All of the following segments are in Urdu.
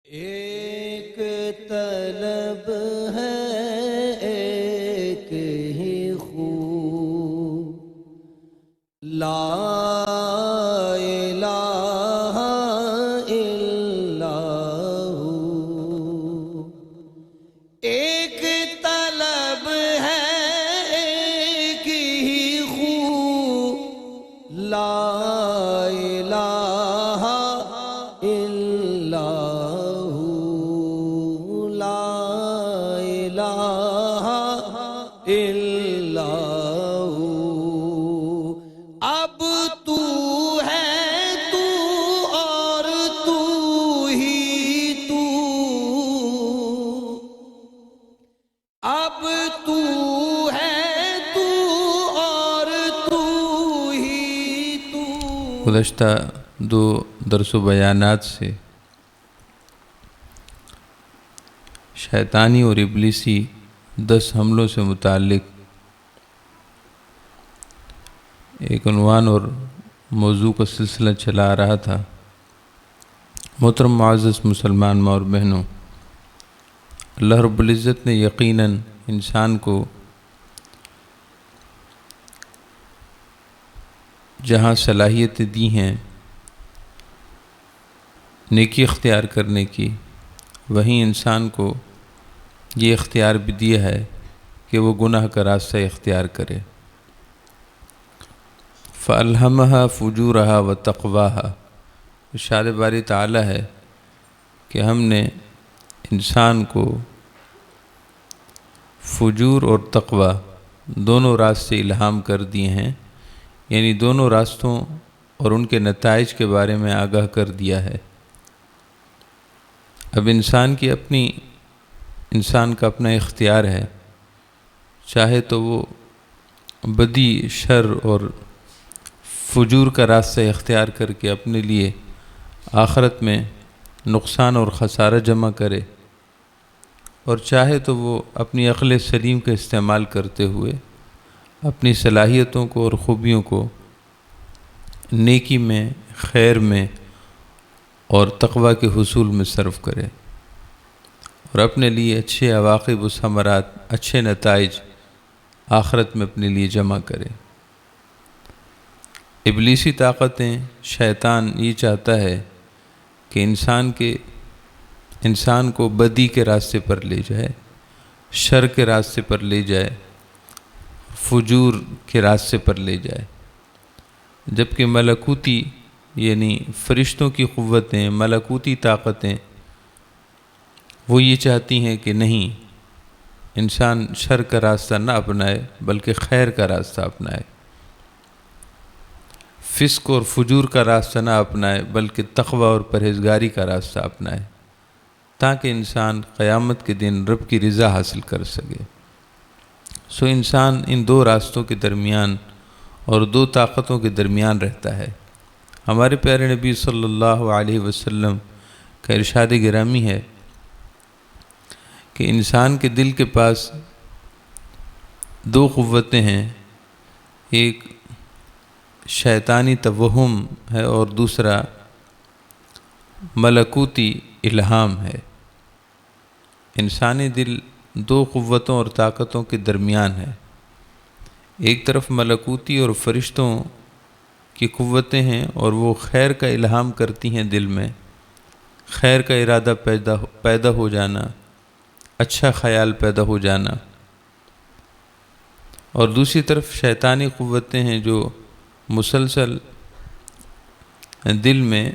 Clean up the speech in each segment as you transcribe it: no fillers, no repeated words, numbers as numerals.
ایک طلب ہے ایک ہی خو، لا الہ الا ہو۔ ایک طلب ہے ایک ہی خو، لا الہ الا ہو، لا الہ الا ہو۔ اب تو ہے تو اور تو ہی تو، اب تو ہے تو اور تو ہی تو۔ گزشتہ دو درس و بیانات سے شیطانی اور ابلیسی 10 حملوں سے متعلق ایک عنوان اور موضوع کا سلسلہ چلا آ رہا تھا۔ محترم معزز مسلمان ماں اور بہنوں، اللہ رب العزت نے یقیناً انسان کو جہاں صلاحیتیں دی ہیں نیکی اختیار کرنے کی، وہیں انسان کو یہ اختیار بھی دیا ہے کہ وہ گناہ کا راستہ اختیار کرے۔ فَأَلْهَمَهَا فُجُورَهَا وَتَقْوَاهَا، ارشاد باری تعالیٰ ہے کہ ہم نے انسان کو فجور اور تقوی دونوں راستے الہام کر دیے ہیں، یعنی دونوں راستوں اور ان کے نتائج کے بارے میں آگاہ کر دیا ہے۔ اب انسان کا اپنا اختیار ہے، چاہے تو وہ بدی، شر اور فجور کا راستہ اختیار کر کے اپنے لیے آخرت میں نقصان اور خسارہ جمع کرے، اور چاہے تو وہ اپنی عقل سلیم کا استعمال کرتے ہوئے اپنی صلاحیتوں کو اور خوبیوں کو نیکی میں، خیر میں اور تقوی کے حصول میں صرف کرے، اور اپنے لیے اچھے عواقب و ثمرات، اچھے نتائج آخرت میں اپنے لیے جمع کرے۔ ابلیسی طاقتیں، شیطان یہ چاہتا ہے کہ انسان کو بدی کے راستے پر لے جائے، شر کے راستے پر لے جائے، فجور کے راستے پر لے جائے، جبکہ ملکوتی یعنی فرشتوں کی قوتیں، ملکوتی طاقتیں وہ یہ چاہتی ہیں کہ نہیں، انسان شر کا راستہ نہ اپنائے بلکہ خیر کا راستہ اپنائے، فسق اور فجور کا راستہ نہ اپنائے بلکہ تقوی اور پرہیزگاری کا راستہ اپنائے، تاکہ انسان قیامت کے دن رب کی رضا حاصل کر سکے۔ سو انسان ان دو راستوں کے درمیان اور دو طاقتوں کے درمیان رہتا ہے۔ ہمارے پیارے نبی صلی اللہ علیہ وسلم کا ارشاد گرامی ہے کہ انسان کے دل کے پاس دو قوتیں ہیں، ایک شیطانی توہم ہے اور دوسرا ملکوتی الہام ہے۔ انسانی دل دو قوتوں اور طاقتوں کے درمیان ہے، ایک طرف ملکوتی اور فرشتوں کی قوتیں ہیں اور وہ خیر کا الہام کرتی ہیں، دل میں خیر کا ارادہ پیدا ہو جانا، اچھا خیال پیدا ہو جانا، اور دوسری طرف شیطانی قوتیں ہیں جو مسلسل دل میں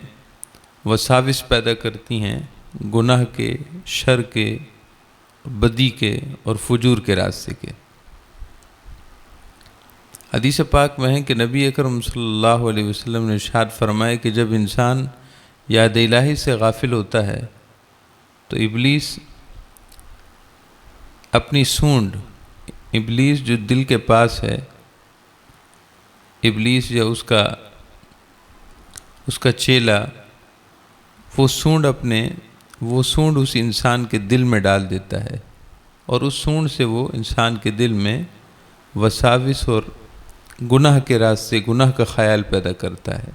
وساوس پیدا کرتی ہیں گناہ کے، شر کے، بدی کے اور فجور کے راستے کے۔ حدیث پاک میں ہے کہ نبی اکرم صلی اللہ علیہ وسلم نے ارشاد فرمایا کہ جب انسان یاد الہی سے غافل ہوتا ہے تو ابلیس اپنی سونڈ، ابلیس جو دل کے پاس ہے، ابلیس یا اس کا چیلا، وہ سونڈ اس انسان کے دل میں ڈال دیتا ہے، اور اس سونڈ سے وہ انسان کے دل میں وساوس اور گناہ کے راستے، گناہ کا خیال پیدا کرتا ہے۔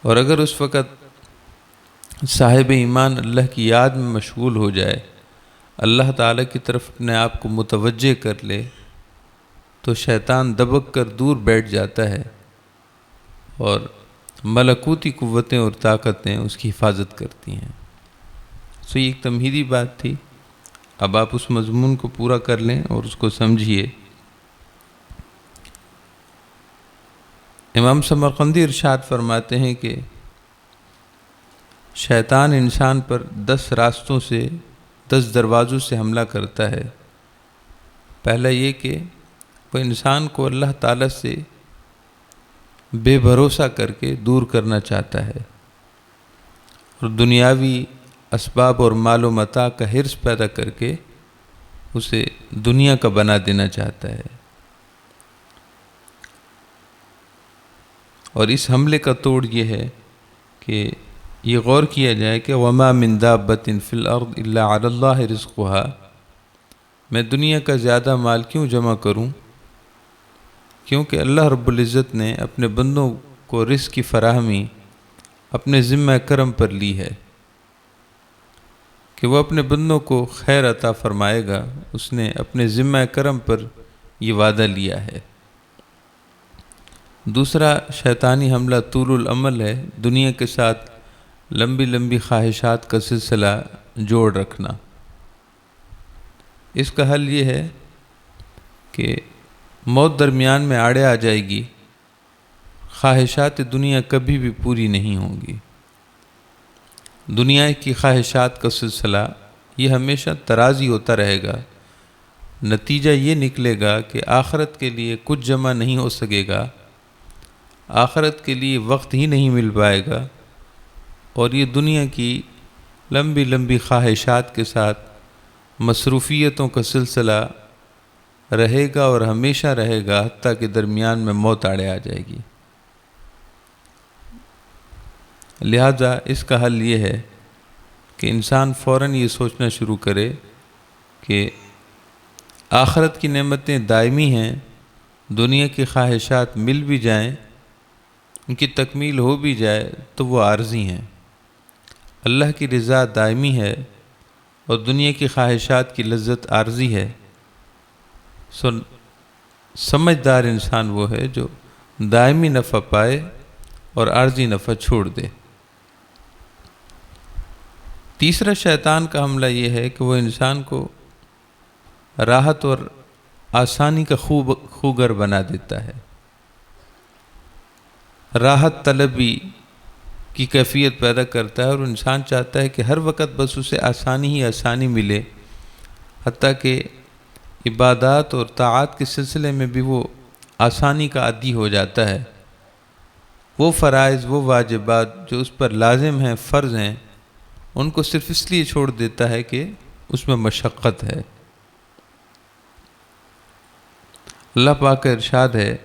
اور اگر اس وقت صاحب ایمان اللہ کی یاد میں مشغول ہو جائے، اللہ تعالیٰ کی طرف اپنے آپ کو متوجہ کر لے، تو شیطان دبک کر دور بیٹھ جاتا ہے اور ملکوتی قوتیں اور طاقتیں اس کی حفاظت کرتی ہیں۔ یہ ایک تمہیدی بات تھی، اب آپ اس مضمون کو پورا کر لیں اور اس کو سمجھیے۔ امام سمرقندی ارشاد فرماتے ہیں کہ شیطان انسان پر 10 راستوں سے 10 دروازوں سے حملہ کرتا ہے۔ پہلا یہ کہ وہ انسان کو اللہ تعالیٰ سے بے بھروسہ کر کے دور کرنا چاہتا ہے اور دنیاوی اسباب اور مال و متاع کا حرص پیدا کر کے اسے دنیا کا بنا دینا چاہتا ہے، اور اس حملے کا توڑ یہ ہے کہ یہ غور کیا جائے کہ وَمَا مِن دَابَّةٍ فِي الْأَرْضِ إِلَّا عَلَى اللَّهِ رِزْقُهَا، میں دنیا کا زیادہ مال کیوں جمع کروں؟ کیونکہ اللہ رب العزت نے اپنے بندوں کو رزق کی فراہمی اپنے ذمہ کرم پر لی ہے کہ وہ اپنے بندوں کو خیر عطا فرمائے گا، اس نے اپنے ذمہ کرم پر یہ وعدہ لیا ہے۔ دوسرا شیطانی حملہ طول العمل ہے، دنیا کے ساتھ لمبی لمبی خواہشات کا سلسلہ جوڑ رکھنا۔ اس کا حل یہ ہے کہ موت درمیان میں آڑے آ جائے گی، خواہشات دنیا کبھی بھی پوری نہیں ہوں گی۔ دنیا کی خواہشات کا سلسلہ یہ ہمیشہ ترازی ہوتا رہے گا، نتیجہ یہ نکلے گا کہ آخرت کے لیے کچھ جمع نہیں ہو سکے گا، آخرت کے لیے وقت ہی نہیں مل پائے گا، اور یہ دنیا کی لمبی لمبی خواہشات کے ساتھ مصروفیتوں کا سلسلہ رہے گا اور ہمیشہ رہے گا، حتیٰ کہ درمیان میں موت آڑے آ جائے گی۔ لہذا اس کا حل یہ ہے کہ انسان فوراً یہ سوچنا شروع کرے کہ آخرت کی نعمتیں دائمی ہیں، دنیا کی خواہشات مل بھی جائیں، ان کی تکمیل ہو بھی جائے تو وہ عارضی ہیں، اللہ کی رضا دائمی ہے اور دنیا کی خواہشات کی لذت عارضی ہے۔ سمجھدار انسان وہ ہے جو دائمی نفع پائے اور عارضی نفع چھوڑ دے۔ تیسرا شیطان کا حملہ یہ ہے کہ وہ انسان کو راحت اور آسانی کا خوگر بنا دیتا ہے، راحت طلبی کی کیفیت پیدا کرتا ہے، اور انسان چاہتا ہے کہ ہر وقت بس اسے آسانی ہی آسانی ملے، حتیٰ کہ عبادات اور طاعات کے سلسلے میں بھی وہ آسانی کا عادی ہو جاتا ہے۔ وہ فرائض، وہ واجبات جو اس پر لازم ہیں، فرض ہیں، ان کو صرف اس لیے چھوڑ دیتا ہے کہ اس میں مشقت ہے۔ اللہ پاک کا ارشاد ہے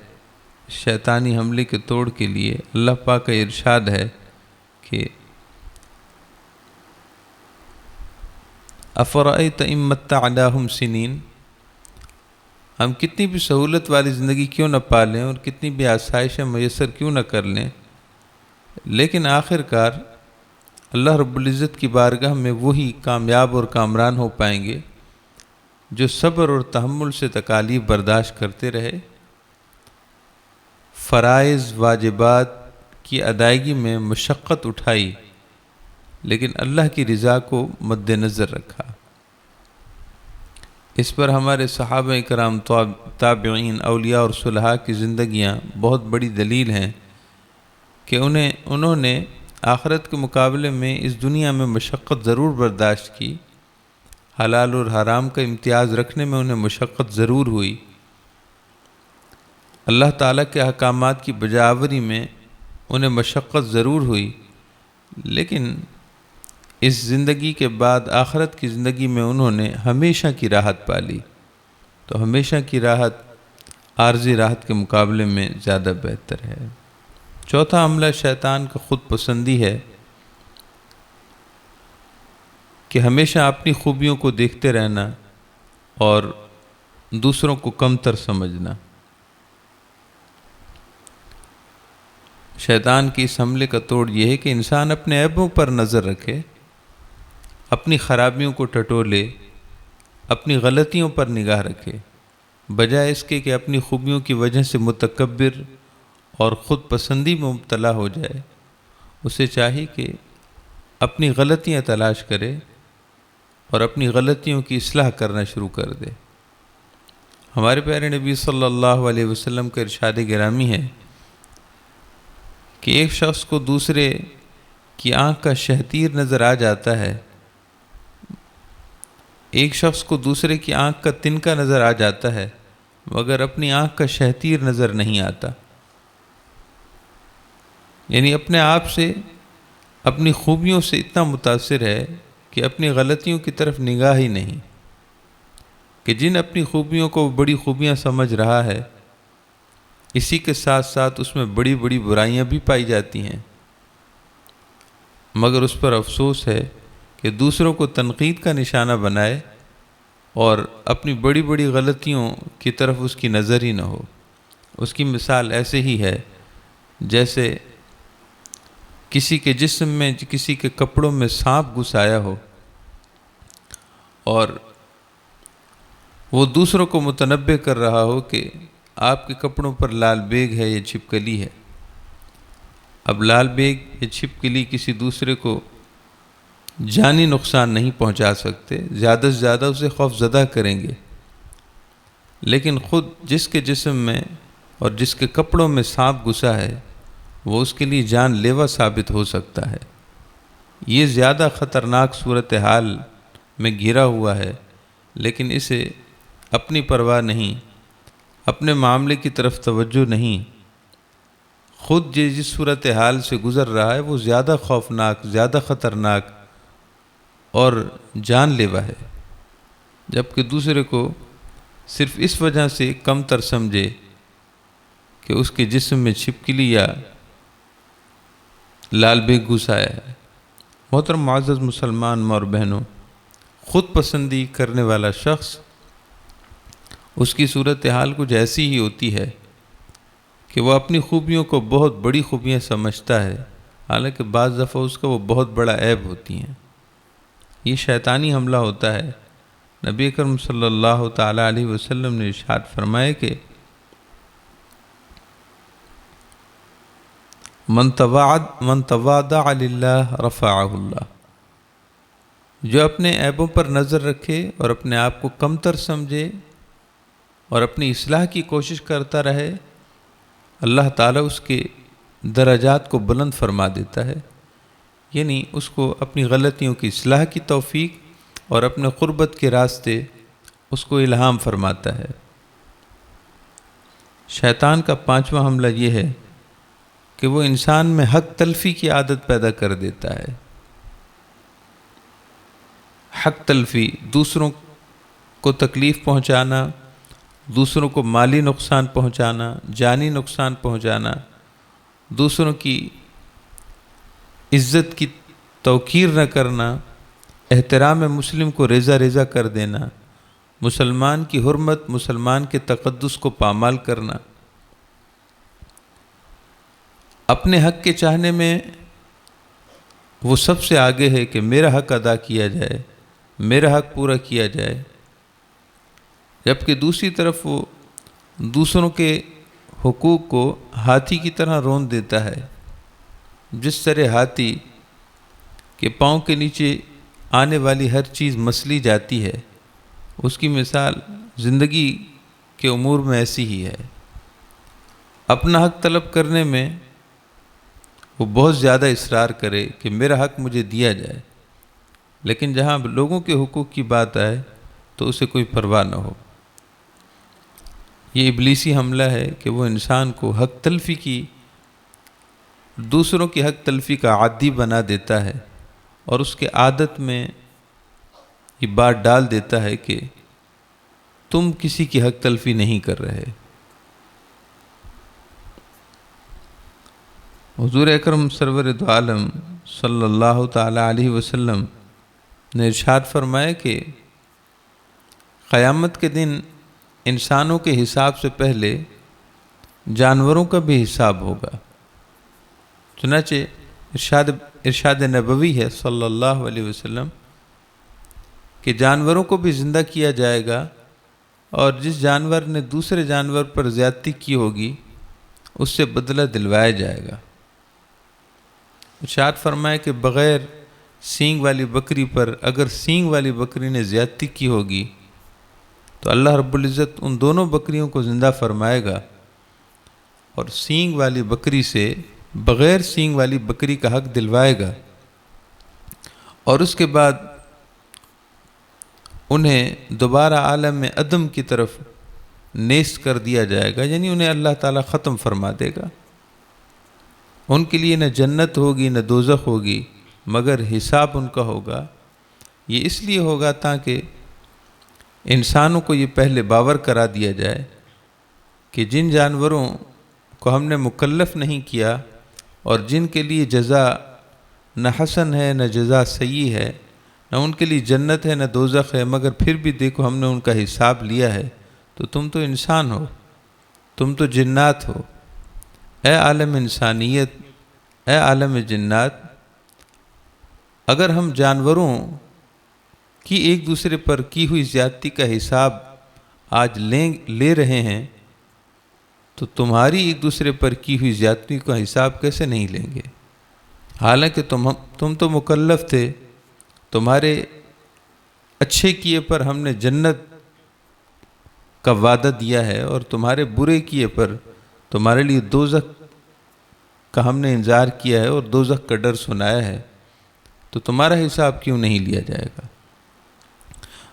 شیطانی حملے کے توڑ کے لیے، اللہ پاک کا ارشاد ہے کہ افرأیت ان متعناہم سنین، ہم کتنی بھی سہولت والی زندگی کیوں نہ پالیں اور کتنی بھی آسائشیں میسر کیوں نہ کر لیں، لیکن آخر کار اللہ رب العزت کی بارگاہ میں وہی کامیاب اور کامران ہو پائیں گے جو صبر اور تحمل سے تکالیف برداشت کرتے رہے، فرائض واجبات کی ادائیگی میں مشقت اٹھائی، لیکن اللہ کی رضا کو مد نظر رکھا۔ اس پر ہمارے صحابہ کرام، تابعین، اولیاء اور صلحاء کی زندگیاں بہت بڑی دلیل ہیں کہ انہوں نے آخرت کے مقابلے میں اس دنیا میں مشقت ضرور برداشت کی، حلال اور حرام کا امتیاز رکھنے میں انہیں مشقت ضرور ہوئی، اللہ تعالیٰ کے احکامات کی بجاوری میں انہیں مشقت ضرور ہوئی، لیکن اس زندگی کے بعد آخرت کی زندگی میں انہوں نے ہمیشہ کی راحت پالی۔ تو ہمیشہ کی راحت عارضی راحت کے مقابلے میں زیادہ بہتر ہے۔ چوتھا حملہ شیطان کا خود پسندی ہے کہ ہمیشہ اپنی خوبیوں کو دیکھتے رہنا اور دوسروں کو کمتر سمجھنا۔ شیطان کی اس حملے کا توڑ یہ ہے کہ انسان اپنے عیبوں پر نظر رکھے، اپنی خرابیوں کو ٹٹولے، اپنی غلطیوں پر نگاہ رکھے، بجائے اس کے کہ اپنی خوبیوں کی وجہ سے متکبر اور خود پسندی میں مبتلا ہو جائے۔ اسے چاہیے کہ اپنی غلطیاں تلاش کرے اور اپنی غلطیوں کی اصلاح کرنا شروع کر دے۔ ہمارے پیارے نبی صلی اللہ علیہ وسلم کا ارشاد گرامی ہے کہ ایک شخص کو دوسرے کی آنکھ کا شہتیر نظر آ جاتا ہے، ایک شخص کو دوسرے کی آنکھ کا تنکا نظر آ جاتا ہے مگر اپنی آنکھ کا شہتیر نظر نہیں آتا۔ یعنی اپنے آپ سے، اپنی خوبیوں سے اتنا متاثر ہے کہ اپنی غلطیوں کی طرف نگاہ ہی نہیں، کہ جن اپنی خوبیوں کو بڑی خوبیاں سمجھ رہا ہے، اسی کے ساتھ ساتھ اس میں بڑی بڑی برائیاں بھی پائی جاتی ہیں، مگر اس پر افسوس ہے کہ دوسروں کو تنقید کا نشانہ بنائے اور اپنی بڑی بڑی غلطیوں کی طرف اس کی نظر ہی نہ ہو۔ اس کی مثال ایسے ہی ہے جیسے کسی کے جسم میں، کسی کے کپڑوں میں سانپ گھس آیا ہو اور وہ دوسروں کو متنبہ کر رہا ہو کہ آپ کے کپڑوں پر لال بیگ ہے یا چھپکلی ہے۔ اب لال بیگ یا چھپکلی کسی دوسرے کو جانی نقصان نہیں پہنچا سکتے، زیادہ سے زیادہ اسے خوف زدہ کریں گے، لیکن خود جس کے جسم میں اور جس کے کپڑوں میں سانپ گھسا ہے وہ اس کے لیے جان لیوا ثابت ہو سکتا ہے۔ یہ زیادہ خطرناک صورتحال میں گھرا ہوا ہے، لیکن اسے اپنی پرواہ نہیں، اپنے معاملے کی طرف توجہ نہیں، خود جس صورتحال سے گزر رہا ہے وہ زیادہ خوفناک، زیادہ خطرناک اور جان لیوا ہے، جبکہ دوسرے کو صرف اس وجہ سے کم تر سمجھے کہ اس کے جسم میں چھپکلی یا لال بیگ گھس آیا ہے۔ محترم معزز مسلمان اور بہنوں، خود پسندی کرنے والا شخص، اس کی صورتحال کچھ ایسی ہی ہوتی ہے کہ وہ اپنی خوبیوں کو بہت بڑی خوبیاں سمجھتا ہے، حالانکہ بعض دفعہ اس کا وہ بہت بڑا عیب ہوتی ہیں۔ یہ شیطانی حملہ ہوتا ہے۔ نبی اکرم صلی اللہ تعالی علیہ وسلم نے ارشاد فرمایا کہ من تواضع للہ رفعہ اللہ، جو اپنے عیبوں پر نظر رکھے اور اپنے آپ کو کمتر سمجھے اور اپنی اصلاح کی کوشش کرتا رہے، اللہ تعالیٰ اس کے درجات کو بلند فرما دیتا ہے، یعنی اس کو اپنی غلطیوں کی اصلاح کی توفیق اور اپنے قربت کے راستے اس کو الہام فرماتا ہے۔ شیطان کا پانچواں حملہ یہ ہے کہ وہ انسان میں حق تلفی کی عادت پیدا کر دیتا ہے۔ حق تلفی، دوسروں کو تکلیف پہنچانا، دوسروں کو مالی نقصان پہنچانا، جانی نقصان پہنچانا، دوسروں کی عزت کی توقیر نہ کرنا، احترام مسلم کو ریزہ ریزہ کر دینا، مسلمان کی حرمت، مسلمان کے تقدس کو پامال کرنا، اپنے حق کے چاہنے میں وہ سب سے آگے ہے کہ میرا حق ادا کیا جائے، میرا حق پورا کیا جائے، جبکہ دوسری طرف وہ دوسروں کے حقوق کو ہاتھی کی طرح رون دیتا ہے۔ جس طرح ہاتھی کے پاؤں کے نیچے آنے والی ہر چیز مسلی جاتی ہے، اس کی مثال زندگی کے امور میں ایسی ہی ہے۔ اپنا حق طلب کرنے میں وہ بہت زیادہ اصرار کرے کہ میرا حق مجھے دیا جائے، لیکن جہاں لوگوں کے حقوق کی بات آئے تو اسے کوئی پرواہ نہ ہو۔ یہ ابلیسی حملہ ہے کہ وہ انسان کو حق تلفی کی، دوسروں کی حق تلفی کا عادی بنا دیتا ہے اور اس کے عادت میں یہ بات ڈال دیتا ہے کہ تم کسی کی حق تلفی نہیں کر رہے۔ حضور اکرم سرور دو عالم صلی اللہ تعالی علیہ وسلم نے ارشاد فرمایا کہ قیامت کے دن انسانوں کے حساب سے پہلے جانوروں کا بھی حساب ہوگا۔ چنانچہ ارشاد نبوی ہے صلی اللہ علیہ وسلم کہ جانوروں کو بھی زندہ کیا جائے گا، اور جس جانور نے دوسرے جانور پر زیادتی کی ہوگی اس سے بدلہ دلوایا جائے گا۔ ارشاد فرمائے کہ بغیر سینگ والی بکری پر اگر سینگ والی بکری نے زیادتی کی ہوگی تو اللہ رب العزت ان دونوں بکریوں کو زندہ فرمائے گا اور سینگ والی بکری سے بغیر سینگ والی بکری کا حق دلوائے گا، اور اس کے بعد انہیں دوبارہ عالم میں عدم کی طرف نیست کر دیا جائے گا، یعنی انہیں اللہ تعالیٰ ختم فرما دے گا۔ ان کے لیے نہ جنت ہوگی نہ دوزخ ہوگی، مگر حساب ان کا ہوگا۔ یہ اس لیے ہوگا تاکہ انسانوں کو یہ پہلے باور کرا دیا جائے کہ جن جانوروں کو ہم نے مکلف نہیں کیا اور جن کے لیے جزا نہ حسن ہے نہ جزا سیئ ہے، نہ ان کے لیے جنت ہے نہ دوزخ ہے، مگر پھر بھی دیکھو ہم نے ان کا حساب لیا ہے، تو تم تو انسان ہو، تم تو جنات ہو۔ اے عالم انسانیت، اے عالم جنات، اگر ہم جانوروں کی ایک دوسرے پر کی ہوئی زیادتی کا حساب آج لے رہے ہیں تو تمہاری ایک دوسرے پر کی ہوئی زیادتی کا حساب کیسے نہیں لیں گے؟ حالانکہ تم تو مکلف تھے، تمہارے اچھے کیے پر ہم نے جنت کا وعدہ دیا ہے، اور تمہارے برے کیے پر تمہارے لیے دوزخ کا ہم نے انذار کیا ہے اور دوزخ کا ڈر سنایا ہے، تو تمہارا حساب کیوں نہیں لیا جائے گا؟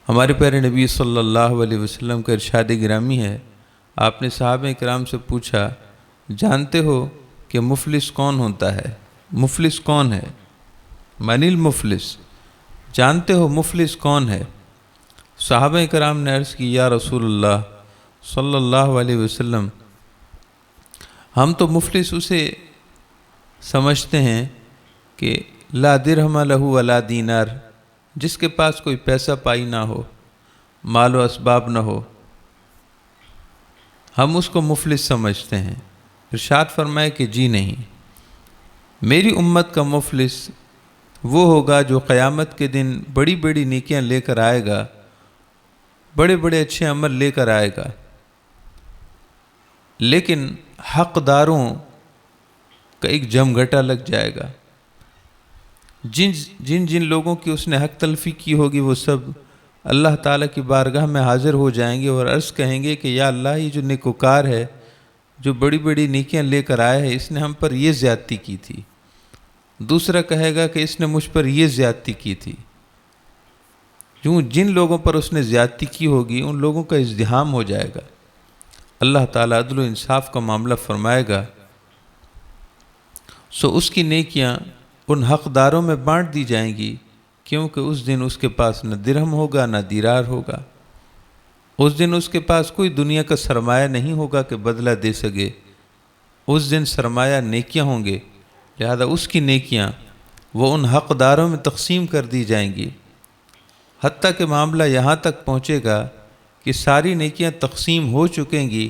ہمارے پیارے نبی صلی اللہ علیہ وسلم کا ارشاد گرامی ہے، آپ نے صحابہ کرام سے پوچھا، جانتے ہو کہ مفلس کون ہوتا ہے؟ مفلس کون ہے؟ من المفلس، جانتے ہو مفلس کون ہے؟ صحابہ کرام نے عرض کی، یا رسول اللہ صلی اللہ علیہ وسلم، ہم تو مفلس اسے سمجھتے ہیں کہ لا درہم لہ ولا دینار، جس کے پاس کوئی پیسہ پائی نہ ہو، مال و اسباب نہ ہو، ہم اس کو مفلس سمجھتے ہیں۔ ارشاد فرمائے کہ جی نہیں، میری امت کا مفلس وہ ہوگا جو قیامت کے دن بڑی بڑی نیکیاں لے کر آئے گا، بڑے بڑے اچھے عمل لے کر آئے گا، لیکن حقداروں کا ایک جمگھٹا لگ جائے گا۔ جن لوگوں کی اس نے حق تلفی کی ہوگی وہ سب اللہ تعالیٰ کی بارگاہ میں حاضر ہو جائیں گے اور عرض کہیں گے کہ یا اللہ، یہ جو نیکوکار ہے، جو بڑی بڑی نیکیاں لے کر آیا ہے، اس نے ہم پر یہ زیادتی کی تھی۔ دوسرا کہے گا کہ اس نے مجھ پر یہ زیادتی کی تھی۔ جن لوگوں پر اس نے زیادتی کی ہوگی ان لوگوں کا ازدحام ہو جائے گا۔ اللہ تعالیٰ عدل و انصاف کا معاملہ فرمائے گا، سو اس کی نیکیاں ان حقداروں میں بانٹ دی جائیں گی، کیونکہ اس دن اس کے پاس نہ درہم ہوگا نہ دینار ہوگا۔ اس دن اس کے پاس کوئی دنیا کا سرمایہ نہیں ہوگا کہ بدلہ دے سکے۔ اس دن سرمایہ نیکیاں ہوں گے، لہذا اس کی نیکیاں وہ ان حقداروں میں تقسیم کر دی جائیں گی، حتیٰ کہ معاملہ یہاں تک پہنچے گا کہ ساری نیکیاں تقسیم ہو چکیں گی،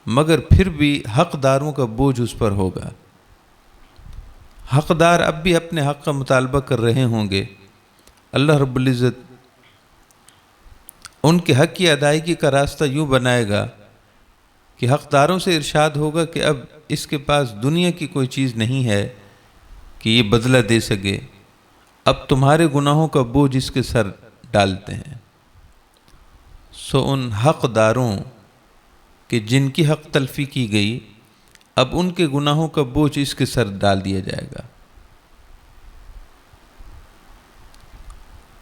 مگر پھر بھی حقداروں کا بوجھ اس پر ہوگا۔ حقدار اب بھی اپنے حق کا مطالبہ کر رہے ہوں گے۔ اللہ رب العزت ان کے حق کی ادائیگی کا راستہ یوں بنائے گا کہ حقداروں سے ارشاد ہوگا کہ اب اس کے پاس دنیا کی کوئی چیز نہیں ہے کہ یہ بدلہ دے سکے، اب تمہارے گناہوں کا بوجھ اس کے سر ڈالتے ہیں۔ سو ان حقداروں کہ جن کی حق تلفی کی گئی، اب ان کے گناہوں کا بوجھ اس کے سر ڈال دیا جائے گا،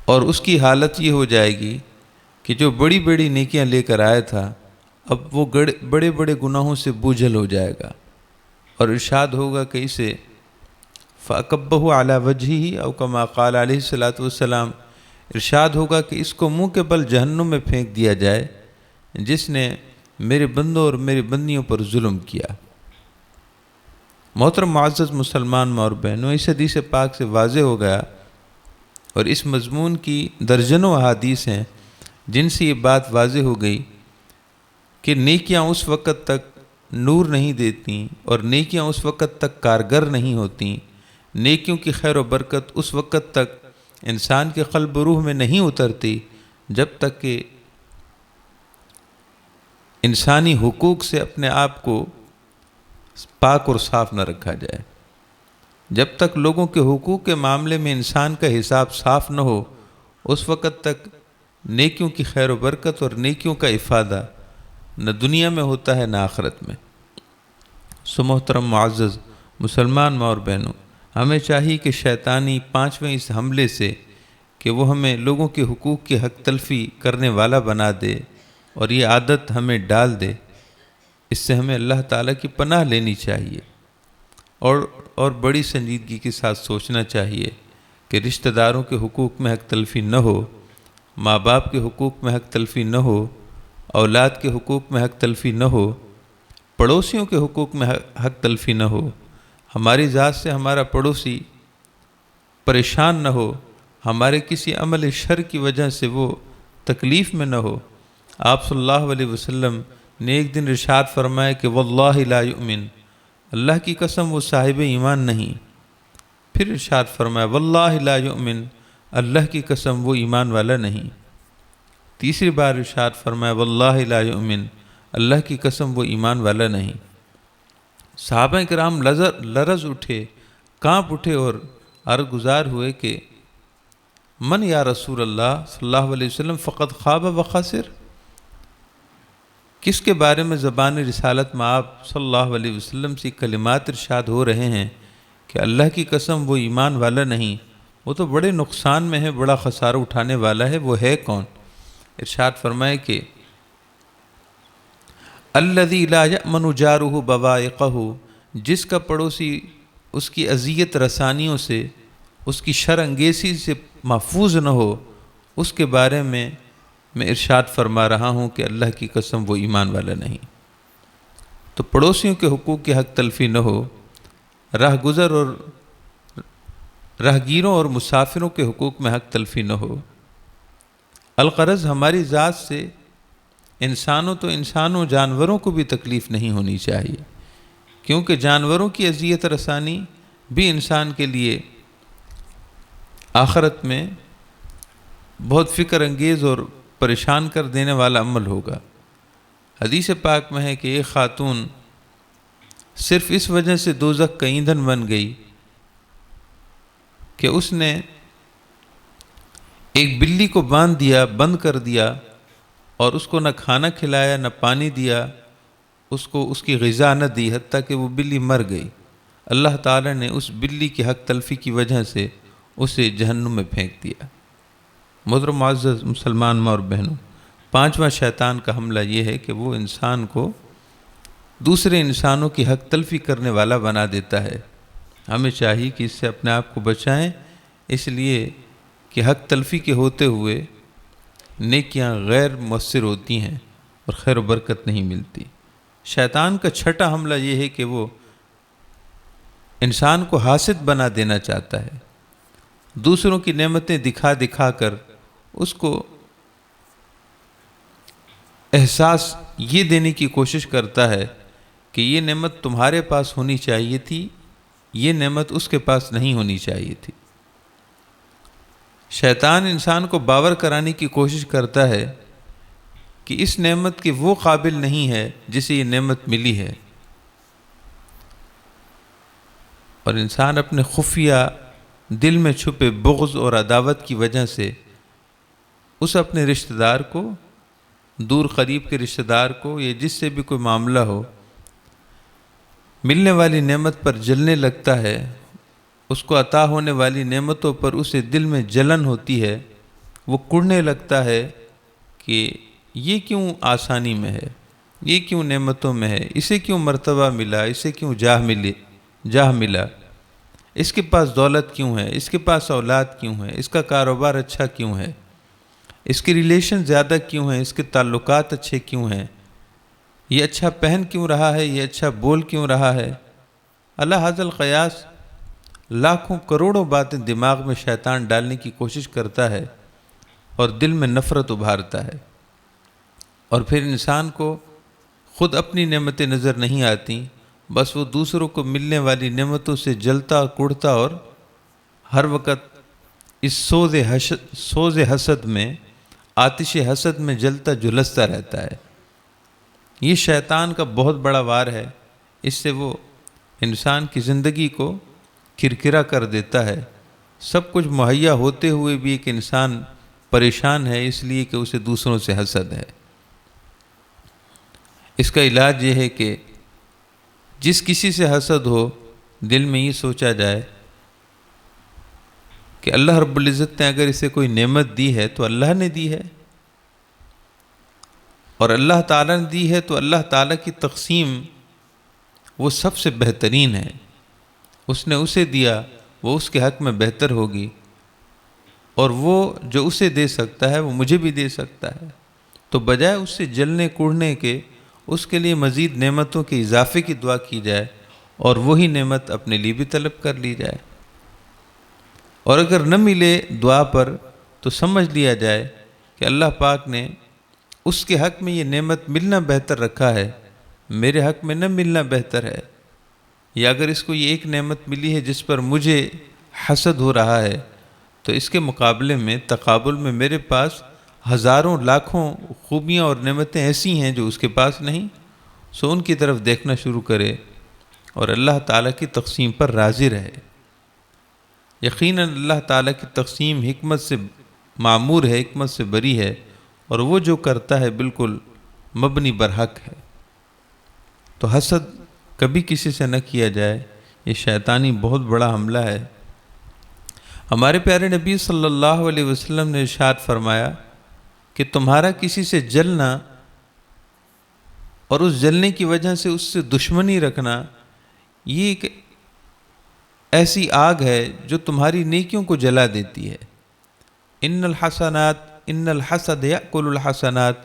اور اس کی حالت یہ ہو جائے گی کہ جو بڑی بڑی نیکیاں لے کر آیا تھا، اب وہ بڑے بڑے گناہوں سے بوجھل ہو جائے گا، اور ارشاد ہوگا کہ اسے فَأَكَبَّهُ عَلَى وَجْهِهِ أَوْ كَمَا قَالَ علیہ الصلوٰۃ والسلام، ارشاد ہوگا کہ اس کو منہ کے بل جہنم میں پھینک دیا جائے جس نے میرے بندوں اور میری بندیوں پر ظلم کیا۔ محترم معزز مسلمان اور بہنوں، اس حدیث پاک سے واضح ہو گیا، اور اس مضمون کی درجنوں احادیث ہیں جن سے یہ بات واضح ہو گئی کہ نیکیاں اس وقت تک نور نہیں دیتی اور نیکیاں اس وقت تک کارگر نہیں ہوتیں، نیکیوں کی خیر و برکت اس وقت تک انسان کے قلب و روح میں نہیں اترتی جب تک کہ انسانی حقوق سے اپنے آپ کو پاک اور صاف نہ رکھا جائے۔ جب تک لوگوں کے حقوق کے معاملے میں انسان کا حساب صاف نہ ہو، اس وقت تک نیکیوں کی خیر و برکت اور نیکیوں کا افادہ نہ دنیا میں ہوتا ہے نہ آخرت میں۔ سو محترم معزز مسلمان ماں اور بہنوں، ہمیں چاہیے کہ شیطانی پانچویں اس حملے سے کہ وہ ہمیں لوگوں کے حقوق کی حق تلفی کرنے والا بنا دے اور یہ عادت ہمیں ڈال دے، اس سے ہمیں اللہ تعالیٰ کی پناہ لینی چاہیے اور بڑی سنجیدگی کے ساتھ سوچنا چاہیے کہ رشتہ داروں کے حقوق میں حق تلفی نہ ہو، ماں باپ کے حقوق میں حق تلفی نہ ہو، اولاد کے حقوق میں حق تلفی نہ ہو، پڑوسیوں کے حقوق میں حق تلفی نہ ہو، ہماری ذات سے ہمارا پڑوسی پریشان نہ ہو، ہمارے کسی عمل شر کی وجہ سے وہ تکلیف میں نہ ہو۔ آپ صلی اللہ علیہ وسلم نے ایک دن ارشاد فرمایا کہ واللہ لا یؤمن، اللہ کی قسم وہ صاحب ایمان نہیں۔ پھر ارشاد فرمایا واللہ لا یؤمن، اللہ کی قسم وہ ایمان والا نہیں۔ تیسری بار ارشاد فرمایا واللہ لا یؤمن، اللہ کی قسم وہ ایمان والا نہیں۔ صحابہ کرام لرز اٹھے، کانپ اٹھے اور عرض گزار ہوئے کہ من یا رسول اللہ صلی اللہ علیہ وسلم فقد خاب و خسر، کس کے بارے میں زبان رسالت میں آپ صلی اللہ علیہ وسلم سے کلمات ارشاد ہو رہے ہیں کہ اللہ کی قسم وہ ایمان والا نہیں، وہ تو بڑے نقصان میں ہے، بڑا خسارہ اٹھانے والا ہے، وہ ہے کون؟ ارشاد فرمائے کہ الذی لا یأمن جارہ بوائقہ، جس کا پڑوسی اس کی اذیت رسانیوں سے، اس کی شر انگیزی سے محفوظ نہ ہو، اس کے بارے میں ارشاد فرما رہا ہوں کہ اللہ کی قسم وہ ایمان والا نہیں۔ تو پڑوسیوں کے حقوق کی حق تلفی نہ ہو، راہ گزر اور راہگیروں اور مسافروں کے حقوق میں حق تلفی نہ ہو۔ الغرض ہماری ذات سے انسانوں جانوروں کو بھی تکلیف نہیں ہونی چاہیے، کیونکہ جانوروں کی اذیت رسانی بھی انسان کے لیے آخرت میں بہت فکر انگیز اور پریشان کر دینے والا عمل ہوگا۔ حدیث پاک میں ہے کہ ایک خاتون صرف اس وجہ سے دوزخ کا ایندھن بن گئی کہ اس نے ایک بلی کو بند کر دیا اور اس کو نہ کھانا کھلایا نہ پانی دیا، اس کو اس کی غذا نہ دی، حتیٰ کہ وہ بلی مر گئی۔ اللہ تعالیٰ نے اس بلی کی حق تلفی کی وجہ سے اسے جہنم میں پھینک دیا۔ محترم معزز مسلمان ماں اور بہنوں، پانچواں شیطان کا حملہ یہ ہے کہ وہ انسان کو دوسرے انسانوں کی حق تلفی کرنے والا بنا دیتا ہے۔ ہمیں چاہیے کہ اس سے اپنے آپ کو بچائیں، اس لیے کہ حق تلفی کے ہوتے ہوئے نیکیاں غیر مؤثر ہوتی ہیں اور خیر و برکت نہیں ملتی۔ شیطان کا چھٹا حملہ یہ ہے کہ وہ انسان کو حاسد بنا دینا چاہتا ہے، دوسروں کی نعمتیں دکھا کر اس کو احساس یہ دینے کی کوشش کرتا ہے کہ یہ نعمت تمہارے پاس ہونی چاہیے تھی، یہ نعمت اس کے پاس نہیں ہونی چاہیے تھی۔ شیطان انسان کو باور کرانے کی کوشش کرتا ہے کہ اس نعمت کے وہ قابل نہیں ہے جسے یہ نعمت ملی ہے، اور انسان اپنے خفیہ دل میں چھپے بغض اور عداوت کی وجہ سے اس اپنے رشتہ دار کو، دور قریب کے رشتہ دار کو یا جس سے بھی کوئی معاملہ ہو، ملنے والی نعمت پر جلنے لگتا ہے، اس کو عطا ہونے والی نعمتوں پر اسے دل میں جلن ہوتی ہے، وہ کڑنے لگتا ہے کہ یہ کیوں آسانی میں ہے، یہ کیوں نعمتوں میں ہے، اسے کیوں مرتبہ ملا، اسے کیوں جاہ ملا، اس کے پاس دولت کیوں ہے، اس کے پاس اولاد کیوں ہے، اس کا کاروبار اچھا کیوں ہے، اس کے ریلیشن زیادہ کیوں ہیں، اس کے تعلقات اچھے کیوں ہیں، یہ اچھا پہن کیوں رہا ہے، یہ اچھا بول کیوں رہا ہے۔ اللہ حاضر القیاس لاکھوں کروڑوں باتیں دماغ میں شیطان ڈالنے کی کوشش کرتا ہے اور دل میں نفرت ابھارتا ہے، اور پھر انسان کو خود اپنی نعمتیں نظر نہیں آتی، بس وہ دوسروں کو ملنے والی نعمتوں سے جلتا کڑتا اور ہر وقت اس سوز حسد میں، آتش حسد میں جلتا جھلستا رہتا ہے۔ یہ شیطان کا بہت بڑا وار ہے، اس سے وہ انسان کی زندگی کو کرکرا کر دیتا ہے۔ سب کچھ مہیا ہوتے ہوئے بھی ایک انسان پریشان ہے، اس لیے کہ اسے دوسروں سے حسد ہے۔ اس کا علاج یہ ہے کہ جس کسی سے حسد ہو، دل میں یہ سوچا جائے کہ اللہ رب العزت نے اگر اسے کوئی نعمت دی ہے تو اللہ نے دی ہے، اور اللہ تعالیٰ نے دی ہے تو اللہ تعالیٰ کی تقسیم وہ سب سے بہترین ہے۔ اس نے اسے دیا، وہ اس کے حق میں بہتر ہوگی، اور وہ جو اسے دے سکتا ہے وہ مجھے بھی دے سکتا ہے۔ تو بجائے اس سے جلنے کوڑنے کے، اس کے لیے مزید نعمتوں کے اضافے کی دعا کی جائے، اور وہی نعمت اپنے لیے بھی طلب کر لی جائے۔ اور اگر نہ ملے دعا پر تو سمجھ لیا جائے کہ اللہ پاک نے اس کے حق میں یہ نعمت ملنا بہتر رکھا ہے، میرے حق میں نہ ملنا بہتر ہے۔ یا اگر اس کو یہ ایک نعمت ملی ہے جس پر مجھے حسد ہو رہا ہے، تو اس کے مقابلے میں تقابل میں میرے پاس ہزاروں لاکھوں خوبیاں اور نعمتیں ایسی ہیں جو اس کے پاس نہیں، سو ان کی طرف دیکھنا شروع کرے اور اللہ تعالیٰ کی تقسیم پر راضی رہے۔ یقیناً اللہ تعالیٰ کی تقسیم حکمت سے معمور ہے، حکمت سے بری ہے، اور وہ جو کرتا ہے بالکل مبنی برحق ہے۔ تو حسد کبھی کسی سے نہ کیا جائے، یہ شیطانی بہت بڑا حملہ ہے۔ ہمارے پیارے نبی صلی اللہ علیہ وسلم نے ارشاد فرمایا کہ تمہارا کسی سے جلنا اور اس جلنے کی وجہ سے اس سے دشمنی رکھنا، یہ ایک ایسی آگ ہے جو تمہاری نیکیوں کو جلا دیتی ہے۔ ان الحسد یأکل الحسنات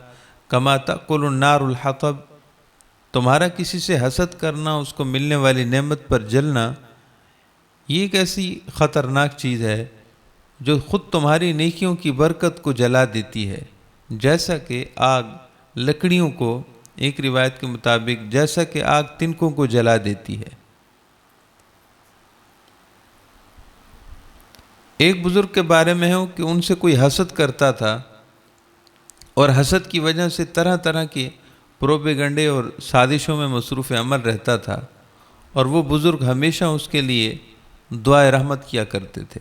کما تأکل النار الحطب۔ تمہارا کسی سے حسد کرنا، اس کو ملنے والی نعمت پر جلنا، یہ ایک ایسی خطرناک چیز ہے جو خود تمہاری نیکیوں کی برکت کو جلا دیتی ہے، جیسا کہ آگ لکڑیوں کو، ایک روایت کے مطابق جیسا کہ آگ تنکوں کو جلا دیتی ہے۔ ایک بزرگ کے بارے میں ہے کہ ان سے کوئی حسد کرتا تھا، اور حسد کی وجہ سے طرح طرح کے پروپیگنڈے اور سازشوں میں مصروف عمل رہتا تھا، اور وہ بزرگ ہمیشہ اس کے لیے دعائے رحمت کیا کرتے تھے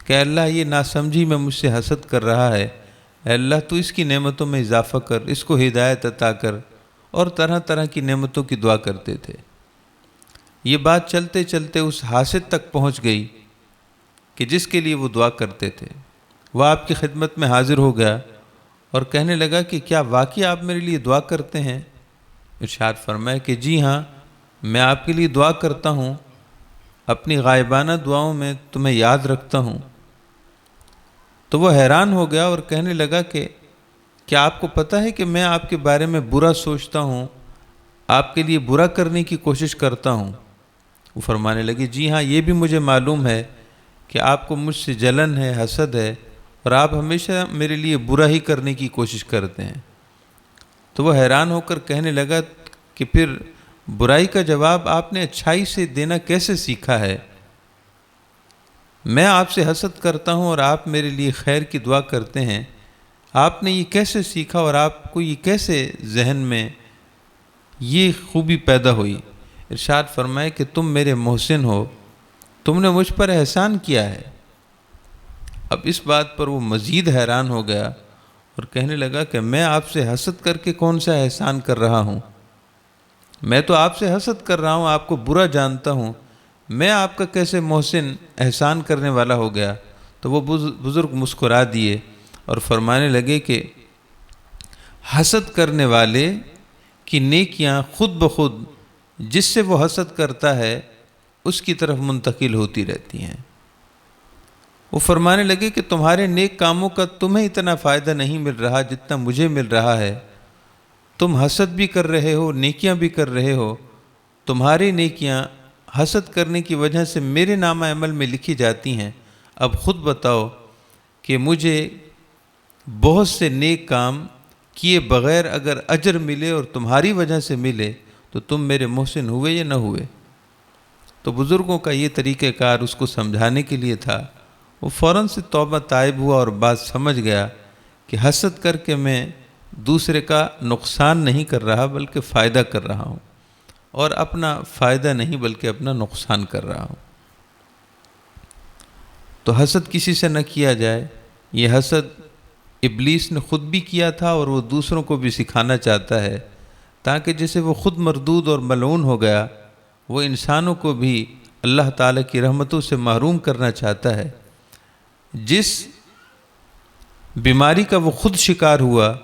کہ اللہ یہ ناسمجھی میں مجھ سے حسد کر رہا ہے، اے اللہ تو اس کی نعمتوں میں اضافہ کر، اس کو ہدایت عطا کر، اور طرح طرح کی نعمتوں کی دعا کرتے تھے۔ یہ بات چلتے چلتے اس حاسد تک پہنچ گئی کہ جس کے لیے وہ دعا کرتے تھے، وہ آپ کی خدمت میں حاضر ہو گیا اور کہنے لگا کہ کیا واقعی آپ میرے لیے دعا کرتے ہیں؟ ارشاد فرمایا کہ جی ہاں، میں آپ کے لیے دعا کرتا ہوں، اپنی غائبانہ دعاؤں میں تمہیں یاد رکھتا ہوں۔ تو وہ حیران ہو گیا اور کہنے لگا کہ کیا آپ کو پتہ ہے کہ میں آپ کے بارے میں برا سوچتا ہوں، آپ کے لیے برا کرنے کی کوشش کرتا ہوں؟ وہ فرمانے لگے جی ہاں، یہ بھی مجھے معلوم ہے کہ آپ کو مجھ سے جلن ہے، حسد ہے، اور آپ ہمیشہ میرے لیے برا ہی کرنے کی کوشش کرتے ہیں۔ تو وہ حیران ہو کر کہنے لگا کہ پھر برائی کا جواب آپ نے اچھائی سے دینا کیسے سیکھا ہے؟ میں آپ سے حسد کرتا ہوں اور آپ میرے لیے خیر کی دعا کرتے ہیں، آپ نے یہ کیسے سیکھا اور آپ کو یہ کیسے ذہن میں یہ خوبی پیدا ہوئی؟ ارشاد فرمائے کہ تم میرے محسن ہو، تم نے مجھ پر احسان کیا ہے۔ اب اس بات پر وہ مزید حیران ہو گیا اور کہنے لگا کہ میں آپ سے حسد کر کے کون سا احسان کر رہا ہوں؟ میں تو آپ سے حسد کر رہا ہوں، آپ کو برا جانتا ہوں، میں آپ کا کیسے محسن احسان کرنے والا ہو گیا؟ تو وہ بزرگ مسکرا دیے اور فرمانے لگے کہ حسد کرنے والے کی نیکیاں خود بخود جس سے وہ حسد کرتا ہے اس کی طرف منتقل ہوتی رہتی ہیں۔ وہ فرمانے لگے کہ تمہارے نیک کاموں کا تمہیں اتنا فائدہ نہیں مل رہا جتنا مجھے مل رہا ہے، تم حسد بھی کر رہے ہو، نیکیاں بھی کر رہے ہو، تمہاری نیکیاں حسد کرنے کی وجہ سے میرے نامہ عمل میں لکھی جاتی ہیں۔ اب خود بتاؤ کہ مجھے بہت سے نیک کام کیے بغیر اگر اجر ملے اور تمہاری وجہ سے ملے تو تم میرے محسن ہوئے یا نہ ہوئے؟ تو بزرگوں کا یہ طریقہ کار اس کو سمجھانے کے لیے تھا۔ وہ فوراً سے توبہ طائب ہوا اور بات سمجھ گیا کہ حسد کر کے میں دوسرے کا نقصان نہیں کر رہا بلکہ فائدہ کر رہا ہوں، اور اپنا فائدہ نہیں بلکہ اپنا نقصان کر رہا ہوں۔ تو حسد کسی سے نہ کیا جائے۔ یہ حسد ابلیس نے خود بھی کیا تھا اور وہ دوسروں کو بھی سکھانا چاہتا ہے، تاکہ جیسے وہ خود مردود اور ملعون ہو گیا، وہ انسانوں کو بھی اللہ تعالیٰ کی رحمتوں سے محروم کرنا چاہتا ہے۔ جس بیماری کا وہ خود شکار ہوا،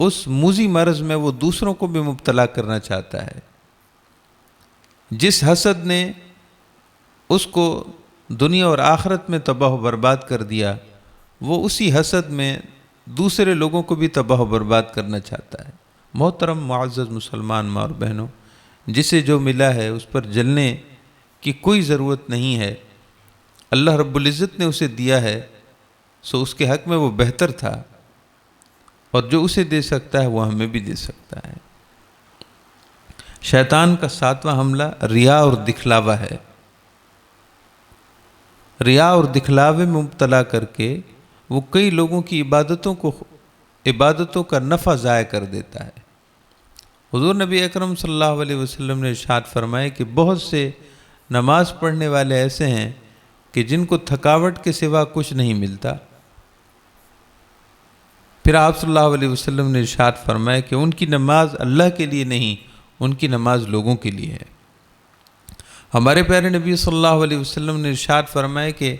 اس موذی مرض میں وہ دوسروں کو بھی مبتلا کرنا چاہتا ہے۔ جس حسد نے اس کو دنیا اور آخرت میں تباہ و برباد کر دیا، وہ اسی حسد میں دوسرے لوگوں کو بھی تباہ و برباد کرنا چاہتا ہے۔ محترم معزز مسلمان ماں اور بہنوں، جسے جو ملا ہے اس پر جلنے کی کوئی ضرورت نہیں ہے۔ اللہ رب العزت نے اسے دیا ہے، سو اس کے حق میں وہ بہتر تھا، اور جو اسے دے سکتا ہے وہ ہمیں بھی دے سکتا ہے۔ شیطان کا 7واں حملہ ریا اور دکھلاوا ہے۔ ریا اور دکھلاوے میں مبتلا کر کے وہ کئی لوگوں کی عبادتوں کا نفع ضائع کر دیتا ہے۔ حضور نبی اکرم صلی اللہ علیہ وسلم نے ارشاد فرمایا کہ بہت سے نماز پڑھنے والے ایسے ہیں کہ جن کو تھکاوٹ کے سوا کچھ نہیں ملتا۔ پھر آپ صلی اللہ علیہ وسلم نے ارشاد فرمایا کہ ان کی نماز اللہ کے لیے نہیں، ان کی نماز لوگوں کے لیے ہے۔ ہمارے پیارے نبی صلی اللہ علیہ وسلم نے ارشاد فرمایا کہ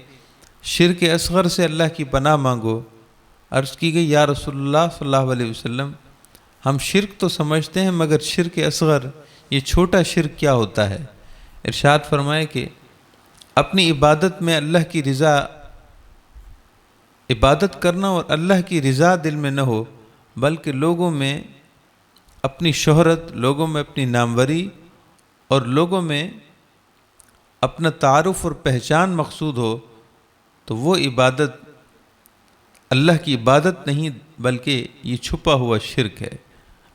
شرک اصغر سے اللہ کی پناہ مانگو۔ عرض کی گئی یا رسول اللہ صلی اللہ علیہ وسلم، ہم شرک تو سمجھتے ہیں مگر شرک اصغر، یہ چھوٹا شرک کیا ہوتا ہے؟ ارشاد فرمائے کہ اپنی عبادت میں اللہ کی رضا، عبادت کرنا اور اللہ کی رضا دل میں نہ ہو، بلکہ لوگوں میں اپنی شہرت، لوگوں میں اپنی ناموری اور لوگوں میں اپنا تعارف اور پہچان مقصود ہو، تو وہ عبادت اللہ کی عبادت نہیں بلکہ یہ چھپا ہوا شرک ہے۔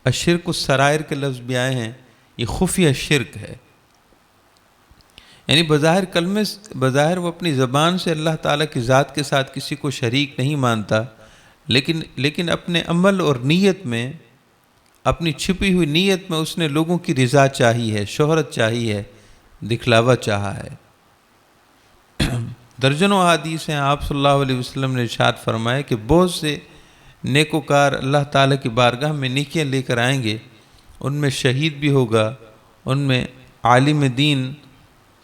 الشرک السرائر کے لفظ بھی آئے ہیں، یہ خفیہ شرک ہے۔ یعنی بظاہر وہ اپنی زبان سے اللہ تعالیٰ کی ذات کے ساتھ کسی کو شریک نہیں مانتا، لیکن اپنے عمل اور نیت میں، اپنی چھپی ہوئی نیت میں اس نے لوگوں کی رضا چاہی ہے، شہرت چاہی ہے، دکھلاوا چاہا ہے۔ درجنوں احادیث ہیں، آپ صلی اللہ علیہ وسلم نے ارشاد فرمایا کہ بہت سے نیکوکار اللہ تعالیٰ کی بارگاہ میں نیکیاں لے کر آئیں گے، ان میں شہید بھی ہوگا، ان میں عالم دین،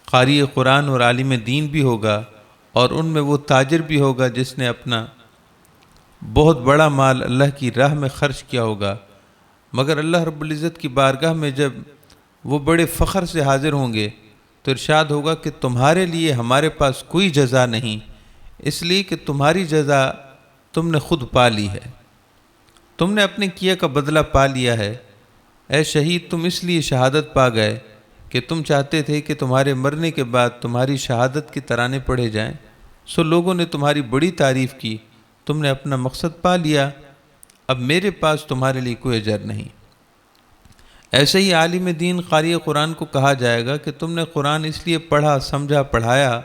قاری قرآن اور عالم دین بھی ہوگا، اور ان میں وہ تاجر بھی ہوگا جس نے اپنا بہت بڑا مال اللہ کی راہ میں خرچ کیا ہوگا۔ مگر اللہ رب العزت کی بارگاہ میں جب وہ بڑے فخر سے حاضر ہوں گے تو ارشاد ہوگا کہ تمہارے لیے ہمارے پاس کوئی جزا نہیں، اس لیے کہ تمہاری جزا تم نے خود پا لی ہے، تم نے اپنے کیا کا بدلہ پا لیا ہے۔ اے شہید، تم اس لیے شہادت پا گئے کہ تم چاہتے تھے کہ تمہارے مرنے کے بعد تمہاری شہادت کے ترانے پڑھے جائیں، سو لوگوں نے تمہاری بڑی تعریف کی، تم نے اپنا مقصد پا لیا، اب میرے پاس تمہارے لیے کوئی اجر نہیں۔ ایسے ہی عالم دین قاری قرآن کو کہا جائے گا کہ تم نے قرآن اس لیے پڑھا، سمجھا، پڑھایا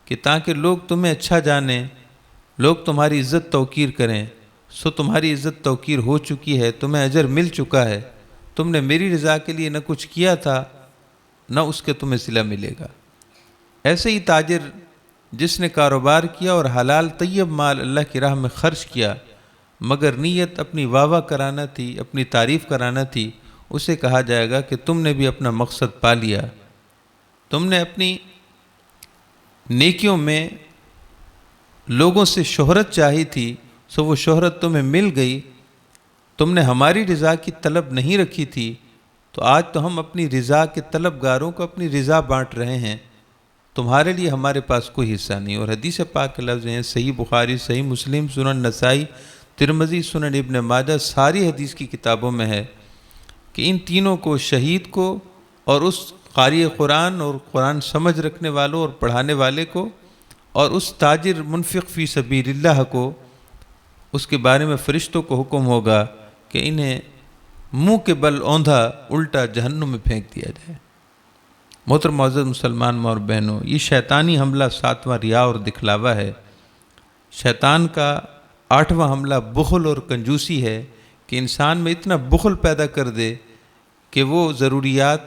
کہ تاکہ لوگ تمہیں اچھا جانیں، لوگ تمہاری عزت توقیر کریں، سو تمہاری عزت توقیر ہو چکی ہے، تمہیں اجر مل چکا ہے، تم نے میری رضا کے لیے نہ کچھ کیا تھا، نہ اس کے تمہیں صلہ ملے گا۔ ایسے ہی تاجر جس نے کاروبار کیا اور حلال طیب مال اللہ کی راہ میں خرچ کیا، مگر نیت اپنی واہ واہ کرانا تھی، اپنی تعریف کرانا تھی، اسے کہا جائے گا کہ تم نے بھی اپنا مقصد پا لیا، تم نے اپنی نیکیوں میں لوگوں سے شہرت چاہی تھی، سو وہ شہرت تمہیں مل گئی، تم نے ہماری رضا کی طلب نہیں رکھی تھی، تو آج تو ہم اپنی رضا کے طلبگاروں کو اپنی رضا بانٹ رہے ہیں، تمہارے لیے ہمارے پاس کوئی حصہ نہیں۔ اور حدیث پاک کے لفظ ہیں، صحیح بخاری، صحیح مسلم، سنن نسائی، ترمذی، سنن ابن ماجہ، ساری حدیث کی کتابوں میں ہے کہ ان تینوں کو، شہید کو اور اس قاری قرآن اور قرآن سمجھ رکھنے والوں اور پڑھانے والے کو، اور اس تاجر منفق فی سبیل اللہ کو، اس کے بارے میں فرشتوں کو حکم ہوگا کہ انہیں منہ کے بل اوندھا الٹا جہنم میں پھینک دیا جائے۔ محترم معزز مسلمان اور بہنوں، یہ شیطانی حملہ 7واں ریا اور دکھلاوا ہے۔ شیطان کا 8واں حملہ بخل اور کنجوسی ہے کہ انسان میں اتنا بخل پیدا کر دے کہ وہ ضروریات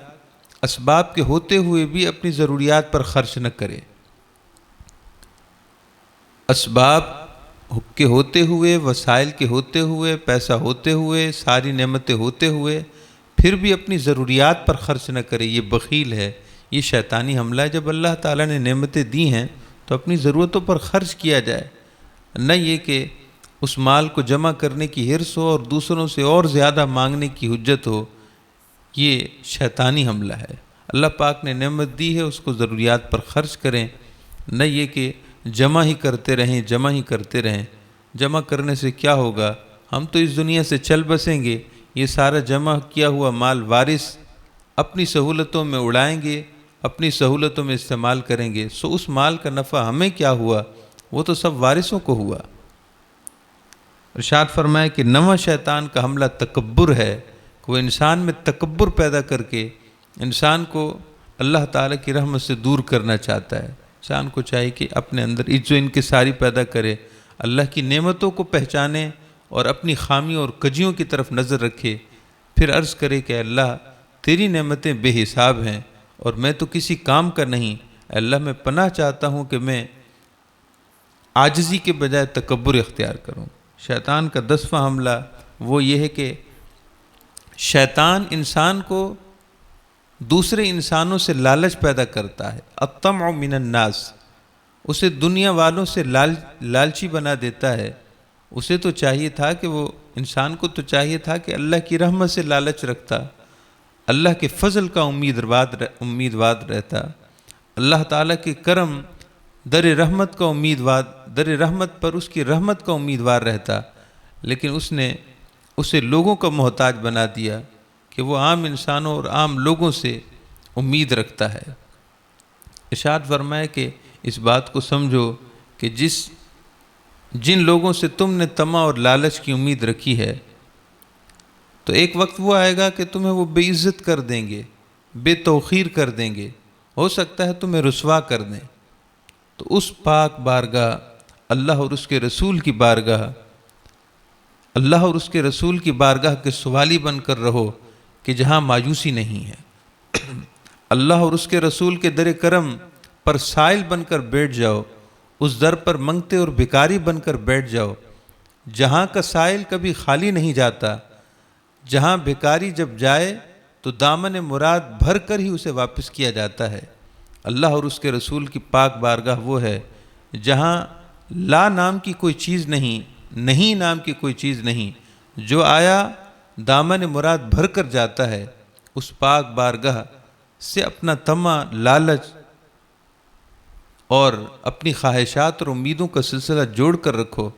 اسباب کے ہوتے ہوئے بھی اپنی ضروریات پر خرچ نہ کرے۔ اسباب کے ہوتے ہوئے، وسائل کے ہوتے ہوئے، پیسہ ہوتے ہوئے، ساری نعمتیں ہوتے ہوئے پھر بھی اپنی ضروریات پر خرچ نہ کرے، یہ بخیل ہے، یہ شیطانی حملہ ہے۔ جب اللہ تعالیٰ نے نعمتیں دی ہیں تو اپنی ضرورتوں پر خرچ کیا جائے، نہ یہ کہ اس مال کو جمع کرنے کی حرص ہو اور دوسروں سے اور زیادہ مانگنے کی حجت ہو۔ یہ شیطانی حملہ ہے۔ اللہ پاک نے نعمت دی ہے، اس کو ضروریات پر خرچ کریں، نہ یہ کہ جمع ہی کرتے رہیں، جمع ہی کرتے رہیں۔ جمع کرنے سے کیا ہوگا؟ ہم تو اس دنیا سے چل بسیں گے، یہ سارا جمع کیا ہوا مال وارث اپنی سہولتوں میں اڑائیں گے، اپنی سہولتوں میں استعمال کریں گے، سو اس مال کا نفع ہمیں کیا ہوا؟ وہ تو سب وارثوں کو ہوا۔ ارشاد فرمائے کہ 9واں شیطان کا حملہ تکبر ہے، کہ وہ انسان میں تکبر پیدا کر کے انسان کو اللہ تعالیٰ کی رحمت سے دور کرنا چاہتا ہے۔ انسان کو چاہیے کہ اپنے اندر عزت و انکساری پیدا کرے، اللہ کی نعمتوں کو پہچانے اور اپنی خامیوں اور کجیوں کی طرف نظر رکھے، پھر عرض کرے کہ اللہ تیری نعمتیں بے حساب ہیں اور میں تو کسی کام کا نہیں، اللہ میں پناہ چاہتا ہوں کہ میں عاجزی کے بجائے تکبر اختیار کروں۔ شیطان کا 10واں حملہ وہ یہ ہے کہ شیطان انسان کو دوسرے انسانوں سے لالچ پیدا کرتا ہے، الطمع من الناس، اسے دنیا والوں سے لالچی بنا دیتا ہے۔ اسے تو چاہیے تھا کہ وہ انسان کو تو چاہیے تھا کہ اللہ کی رحمت سے لالچ رکھتا، اللہ کے فضل کا امیدوار رہتا، اللہ تعالیٰ کے کرم در رحمت کا در رحمت پر اس کی رحمت کا امیدوار رہتا، لیکن اس نے اسے لوگوں کا محتاج بنا دیا کہ وہ عام انسانوں اور عام لوگوں سے امید رکھتا ہے۔ ارشاد فرمائے کہ اس بات کو سمجھو کہ جن لوگوں سے تم نے طمع اور لالچ کی امید رکھی ہے، تو ایک وقت وہ آئے گا کہ تمہیں وہ بے عزت کر دیں گے، بے توقیر کر دیں گے، ہو سکتا ہے تمہیں رسوا کر دیں۔ تو اس پاک بارگاہ اللہ اور اس کے رسول کی بارگاہ، اللہ اور اس کے رسول کی بارگاہ کے سوالی بن کر رہو کہ جہاں مایوسی نہیں ہے۔ اللہ اور اس کے رسول کے در کرم پر سائل بن کر بیٹھ جاؤ، اس در پر منگتے اور بھکاری بن کر بیٹھ جاؤ، جہاں کا سائل کبھی خالی نہیں جاتا، جہاں بھکاری جب جائے تو دامن مراد بھر کر ہی اسے واپس کیا جاتا ہے۔ اللہ اور اس کے رسول کی پاک بارگاہ وہ ہے جہاں لا نام کی کوئی چیز نہیں نام کی کوئی چیز نہیں، جو آیا دامن مراد بھر کر جاتا ہے۔ اس پاک بارگاہ سے اپنا طمع، لالچ اور اپنی خواہشات اور امیدوں کا سلسلہ جوڑ کر رکھو۔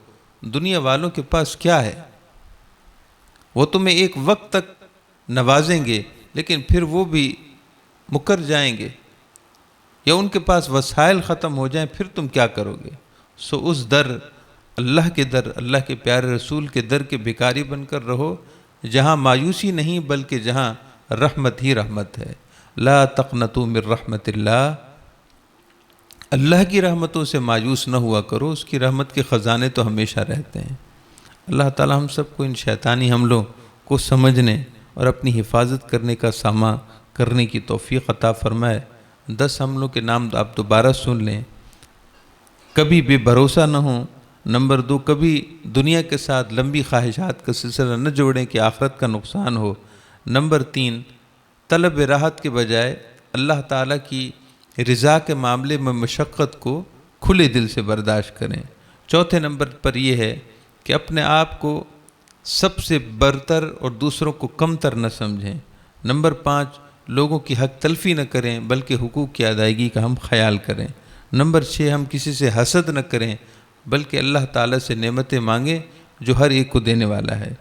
دنیا والوں کے پاس کیا ہے؟ وہ تمہیں ایک وقت تک نوازیں گے، لیکن پھر وہ بھی مکر جائیں گے، یا ان کے پاس وسائل ختم ہو جائیں، پھر تم کیا کرو گے؟ سو اس در، اللہ کے در، اللہ کے پیارے رسول کے در کے بھکاری بن کر رہو، جہاں مایوسی نہیں بلکہ جہاں رحمت ہی رحمت ہے۔ لا تقنطوا من رحمت اللہ، اللہ کی رحمتوں سے مایوس نہ ہوا کرو، اس کی رحمت کے خزانے تو ہمیشہ رہتے ہیں۔ اللہ تعالی ہم سب کو ان شیطانی حملوں کو سمجھنے اور اپنی حفاظت کرنے کا سامنا کرنے کی توفیق عطا فرمائے۔ 10 حملوں کے نام آپ دوبارہ سن لیں۔ کبھی بے بھروسہ نہ ہوں۔ نمبر 2، کبھی دنیا کے ساتھ لمبی خواہشات کا سلسلہ نہ جوڑیں کہ آخرت کا نقصان ہو۔ نمبر 3، طلب راحت کے بجائے اللہ تعالیٰ کی رضا کے معاملے میں مشقت کو کھلے دل سے برداشت کریں۔ چوتھے نمبر پر یہ ہے کہ اپنے آپ کو سب سے برتر اور دوسروں کو کمتر نہ سمجھیں۔ نمبر 5، لوگوں کی حق تلفی نہ کریں بلکہ حقوق کی ادائیگی کا ہم خیال کریں۔ نمبر 6، ہم کسی سے حسد نہ کریں بلکہ اللہ تعالیٰ سے نعمتیں مانگیں جو ہر ایک کو دینے والا ہے۔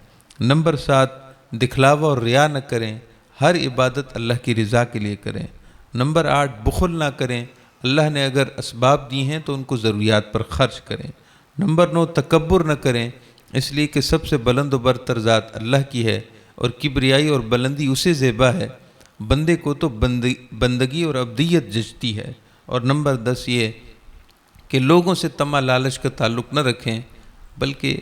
نمبر 7، دکھلاوا اور ریا نہ کریں، ہر عبادت اللہ کی رضا کے لیے کریں۔ نمبر 8، بخل نہ کریں، اللہ نے اگر اسباب دی ہیں تو ان کو ضروریات پر خرچ کریں۔ نمبر 9، تکبر نہ کریں، اس لیے کہ سب سے بلند و برتر ذات اللہ کی ہے اور کبریائی اور بلندی اسے زیبا ہے، بندے کو تو بندگی اور عبدیت جچتی ہے۔ اور نمبر 10 یہ کہ لوگوں سے طمع لالچ کا تعلق نہ رکھیں، بلکہ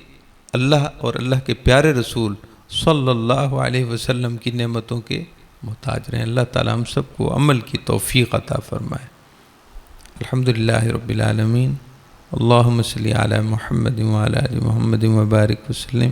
اللہ اور اللہ کے پیارے رسول صلی اللہ علیہ وسلم کی نعمتوں کے محتاج رہیں۔ اللہ تعالی ہم سب کو عمل کی توفیق عطا فرمائے۔ الحمدللہ رب العالمین، اللہم صلی علی محمد وعلی آل محمد وبارک وسلم۔